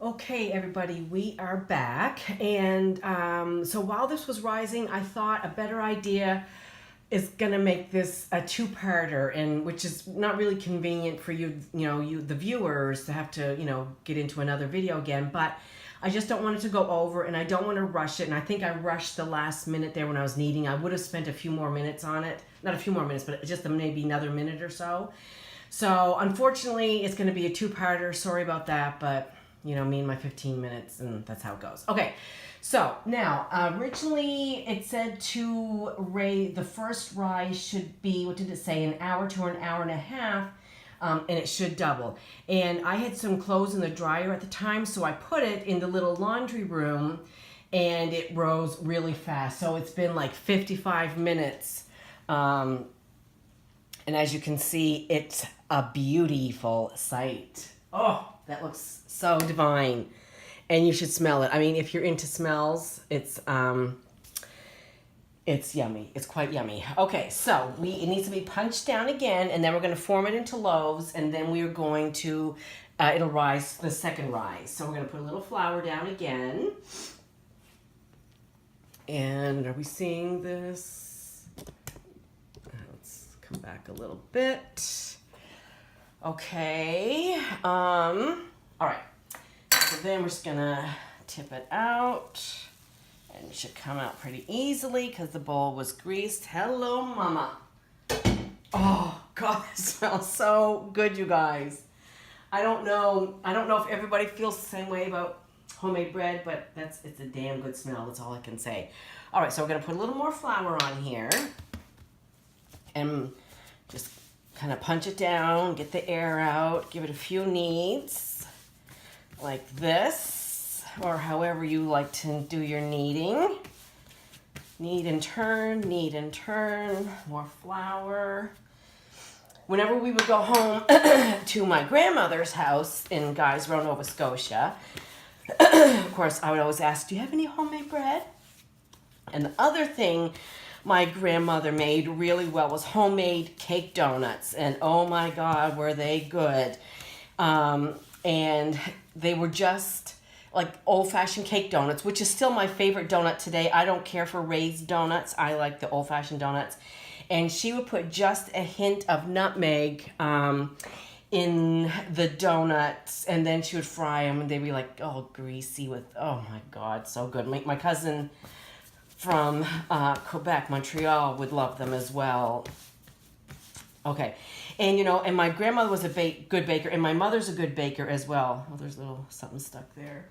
Okay, everybody, we are back. And so while this was rising, I thought a better idea is going to make this a two-parter, and which is not really convenient for you, the viewers, to have to, get into another video again. But I just don't want it to go over, and I don't want to rush it. And I think I rushed the last minute there when I was kneading. I would have spent a few more minutes on it. Not a few more minutes, but just maybe another minute or so. So unfortunately, it's going to be a two-parter. Sorry about that, but me and my 15 minutes, and that's how it goes. Okay, so now, originally it said the first rise should be, what did it say, an hour to an hour and a half, and it should double. And I had some clothes in the dryer at the time, so I put it in the little laundry room, and it rose really fast. So it's been like 55 minutes, and as you can see, it's a beautiful sight. Oh, that looks so divine. And you should smell it. I mean, if you're into smells, it's yummy. It's quite yummy. Okay, so it needs to be punched down again, and then we're going to form it into loaves, and then we're going to, it'll rise, the second rise. So we're going to put a little flour down again. And are we seeing this? Let's come back a little bit. Okay, all right. So then we're just gonna tip it out, and it should come out pretty easily because the bowl was greased. Hello, mama. Oh, God, it smells so good, you guys. I don't know if everybody feels the same way about homemade bread, but it's a damn good smell. That's all I can say. All right, so we're gonna put a little more flour on here, and just kind of punch it down, get the air out, give it a few kneads, like this, or however you like to do your kneading. Knead and turn, more flour. Whenever we would go home to my grandmother's house in Guys Row, Nova Scotia, of course, I would always ask, do you have any homemade bread? And the other thing my grandmother made really well was homemade cake donuts, and oh my God, were they good. And they were just like old-fashioned cake donuts, which is still my favorite donut today. I don't care for raised donuts. I like the old-fashioned donuts. And she would put just a hint of nutmeg in the donuts, and then she would fry them, and they'd be like, oh, greasy with, oh my God, so good. My cousin from Quebec, Montreal, would love them as well. Okay, and and my grandmother was a good baker, and my mother's a good baker as well. Oh, there's a little something stuck there.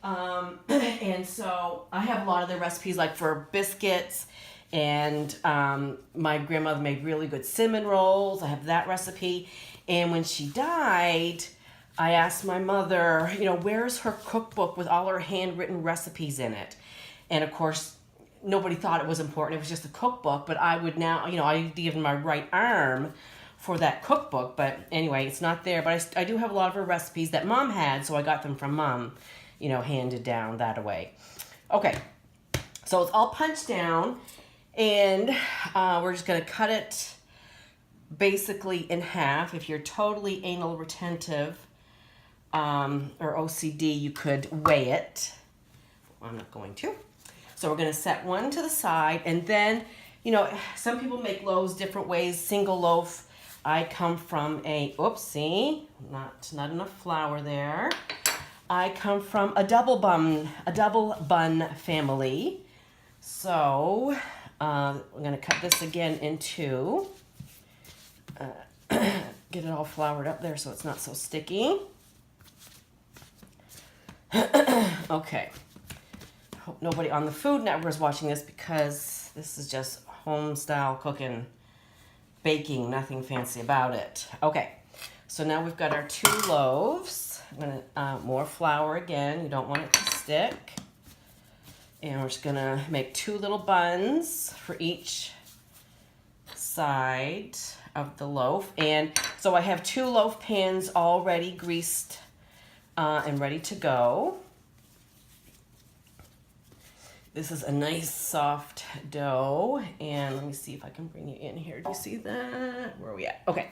And so I have a lot of the recipes, like for biscuits, and my grandmother made really good cinnamon rolls. I have that recipe. And when she died, I asked my mother, where's her cookbook with all her handwritten recipes in it? And of course, nobody thought it was important. It was just a cookbook, but I would now, I'd given my right arm for that cookbook, but anyway, it's not there. But I do have a lot of her recipes that Mom had, so I got them from Mom, handed down that way. Okay, so it's all punched down, and we're just gonna cut it basically in half. If you're totally anal retentive or OCD, you could weigh it. I'm not going to. So we're going to set one to the side, and then, some people make loaves different ways. Single loaf. I come from not enough flour there. I come from a double bun family. So I'm going to cut this again in two. Get it all floured up there so it's not so sticky. Okay. Hope nobody on the Food Network is watching this, because this is just home style cooking, baking, nothing fancy about it. Okay, so now we've got our two loaves. I'm gonna more flour again. You don't want it to stick. And we're just gonna make two little buns for each side of the loaf. And so I have two loaf pans already greased and ready to go. This is a nice soft dough, and let me see if I can bring you in here. Do you see that? Where are we at? Okay.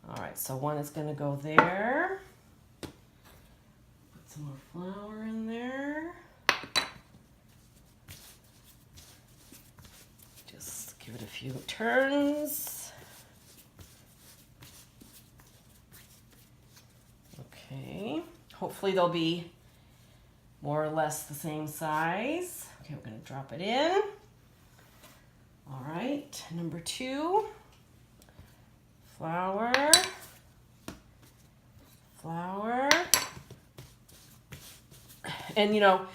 All right, right, so one is going to go there. Put some more flour in there. Just give it a few turns. Okay, hopefully they'll be more or less the same size. Okay, we're going to drop it in. All right, number 2, flour, flour. And you know,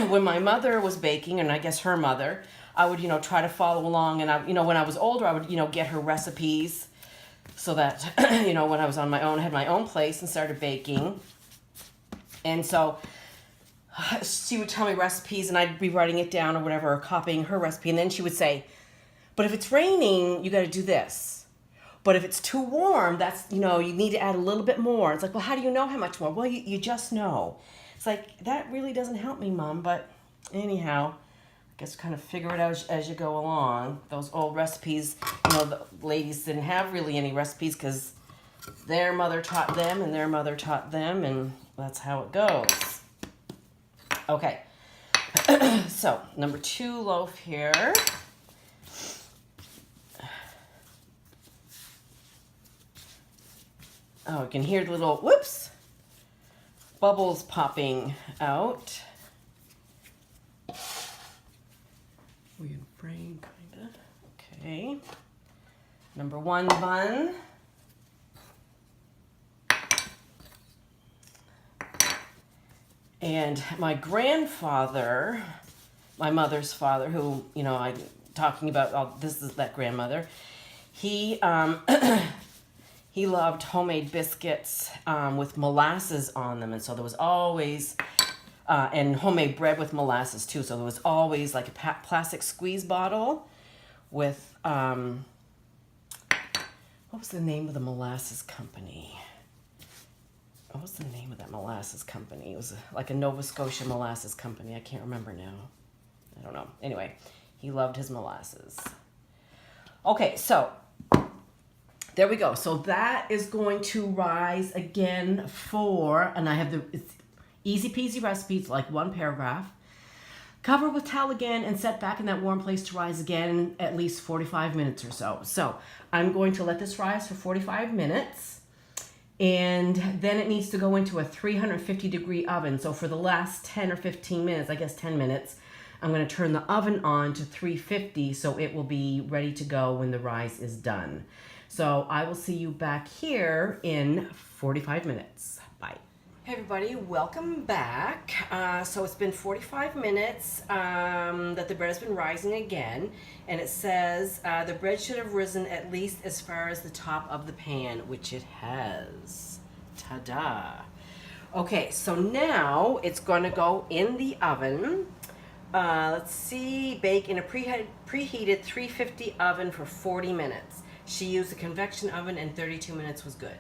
when my mother was baking, and I guess her mother, I would, try to follow along, and when I was older, I would, get her recipes so that, when I was on my own, had my own place and started baking. And so she would tell me recipes and I'd be writing it down or whatever, or copying her recipe. And then she would say, but if it's raining, you got to do this. But if it's too warm, that's, you need to add a little bit more. It's like, well, how do you know how much more? Well, you just know. It's like, that really doesn't help me, Mom. But anyhow, I guess kind of figure it out as you go along. Those old recipes, the ladies didn't have really any recipes because their mother taught them and their mother taught them. And that's how it goes. Okay, so number 2 loaf here. Oh, you can hear the little, whoops, bubbles popping out. Weird frame, kind of. Okay, number 1 bun. And my grandfather, my mother's father, who, I'm talking about, this is that grandmother, he he loved homemade biscuits with molasses on them. And so there was always, and homemade bread with molasses too. So there was always like a plastic squeeze bottle with, what was the name of the molasses company? What was the name of that molasses company? It was like a Nova Scotia molasses company. I can't remember now. I don't know. Anyway, he loved his molasses. Okay, so there we go. So that is going to rise again and I have it's easy peasy recipes, like 1 paragraph. Cover with towel again and set back in that warm place to rise again at least 45 minutes or so. So I'm going to let this rise for 45 minutes. And then it needs to go into a 350 degree oven. So for the last 10 or 15 minutes, I guess 10 minutes, I'm going to turn the oven on to 350 so it will be ready to go when the rise is done. So I will see you back here in 45 minutes. Bye. Hey everybody, welcome back. So it's been 45 minutes that the bread has been rising again, and it says the bread should have risen at least as far as the top of the pan, which it has. Ta-da! Okay, so now it's going to go in the oven. Let's see, bake in a preheated 350 oven for 40 minutes. She used a convection oven and 32 minutes was good.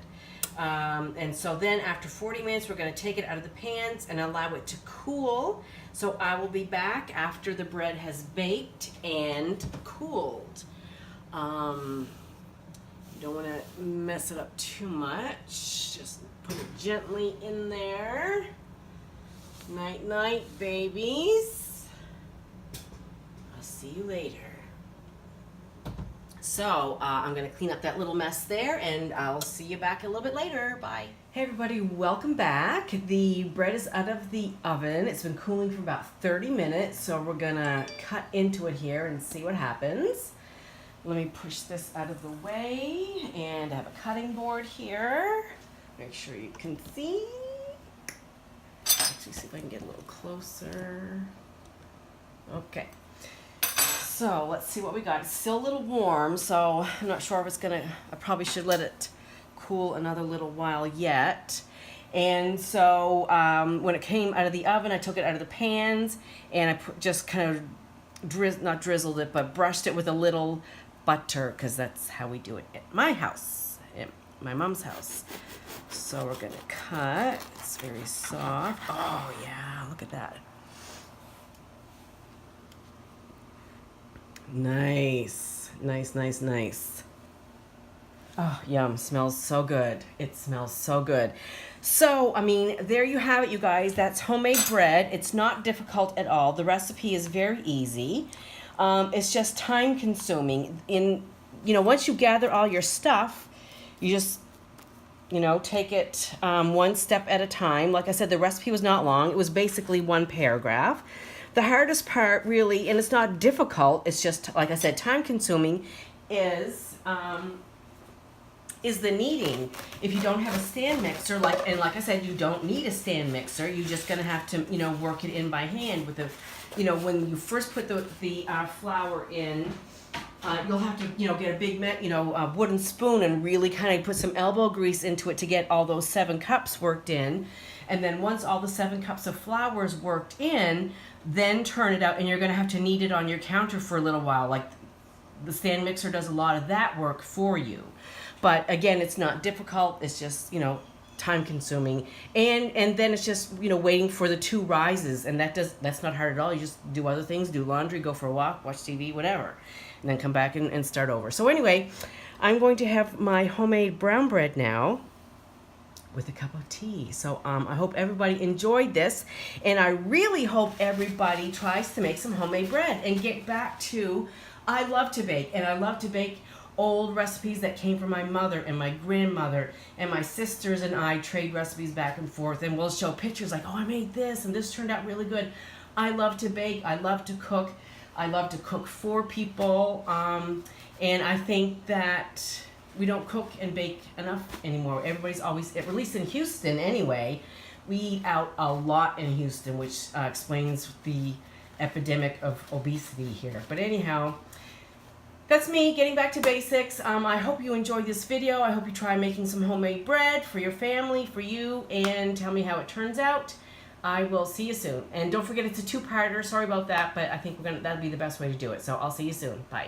And so then after 40 minutes, we're going to take it out of the pans and allow it to cool. So I will be back after the bread has baked and cooled. You don't want to mess it up too much. Just put it gently in there. Night, night, babies. I'll see you later. So I'm going to clean up that little mess there, and I'll see you back a little bit later. Bye. Hey everybody, welcome back. The bread is out of the oven. It's been cooling for about 30 minutes, so we're going to cut into it here and see what happens. Let me push this out of the way, and I have a cutting board here. Make sure you can see. Actually, see if I can get a little closer. Okay. So let's see what we got. It's still a little warm, so I'm not sure if it's gonna, I probably should let it cool another little while yet. And so when it came out of the oven, I took it out of the pans and I just kind of, not drizzled it, but brushed it with a little butter, because that's how we do it at my house, at my mom's house. So we're gonna cut. It's very soft. Oh yeah, look at that. Nice, nice, nice, nice. Oh, yum. Smells so good. It smells so good. So, I mean, there you have it, you guys. That's homemade bread. It's not difficult at all. The recipe is very easy. It's just time consuming. Once you gather all your stuff, you just, take it one step at a time. Like I said, the recipe was not long. It was basically one paragraph. The hardest part, really, and it's not difficult, it's just, like I said, time consuming, is the kneading. If you don't have a stand mixer, like I said, you don't need a stand mixer. You're just gonna have to, work it in by hand with the, when you first put the flour in, you'll have to, get a big, a wooden spoon and really kind of put some elbow grease into it to get all those 7 cups worked in. And then once all the 7 cups of flour is worked in, then turn it out, and you're gonna have to knead it on your counter for a little while. Like, the stand mixer does a lot of that work for you. But again, it's not difficult. It's just, time consuming. And then it's just, waiting for the 2 rises. And that's not hard at all. You just do other things, do laundry, go for a walk, watch TV, whatever. And then come back and start over. So anyway, I'm going to have my homemade brown bread now with a cup of tea. So I hope everybody enjoyed this. And I really hope everybody tries to make some homemade bread and get back to, I love to bake. And I love to bake old recipes that came from my mother and my grandmother, and my sisters and I trade recipes back and forth, and we'll show pictures like, oh, I made this and this turned out really good. I love to bake. I love to cook. I love to cook for people, and I think that we don't cook and bake enough anymore. Everybody's always, at least in Houston anyway, we eat out a lot in Houston, which explains the epidemic of obesity here. But anyhow, that's me getting back to basics. I hope you enjoyed this video. I hope you try making some homemade bread for your family, for you, and tell me how it turns out. I will see you soon. And don't forget, it's a 2-parter. Sorry about that, but I think that'll be the best way to do it. So I'll see you soon. Bye.